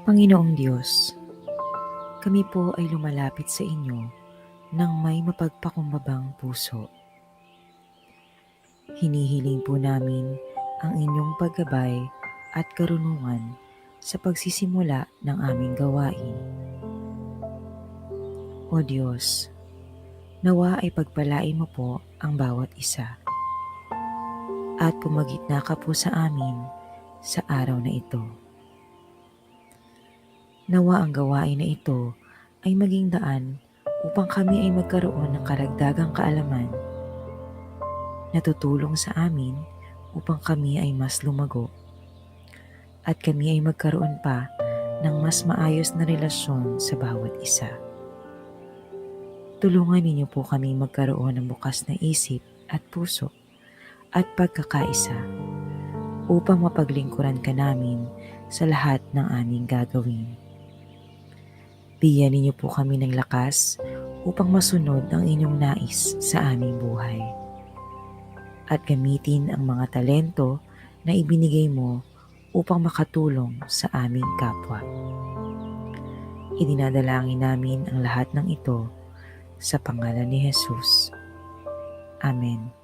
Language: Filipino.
Panginoong Diyos, kami po ay lumalapit sa inyo ng may mapagpakumbabang puso. Hinihiling po namin ang inyong paggabay at karunungan sa pagsisimula ng aming gawain. O Diyos, nawa ay pagpalain mo po ang bawat isa at pumagitna ka po sa amin sa araw na ito. Nawa ang gawain na ito ay maging daan upang kami ay magkaroon ng karagdagang kaalaman na tutulong sa amin upang kami ay mas lumago at kami ay magkaroon pa ng mas maayos na relasyon sa bawat isa. Tulungan ninyo po kami magkaroon ng bukas na isip at puso at pagkakaisa upang mapaglingkuran ka namin sa lahat ng aming gagawin. Bigyan ninyo po kami ng lakas upang masunod ang inyong nais sa aming buhay. At gamitin ang mga talento na ibinigay mo upang makatulong sa aming kapwa. Idinadalangin namin ang lahat ng ito sa pangalan ni Jesus. Amen.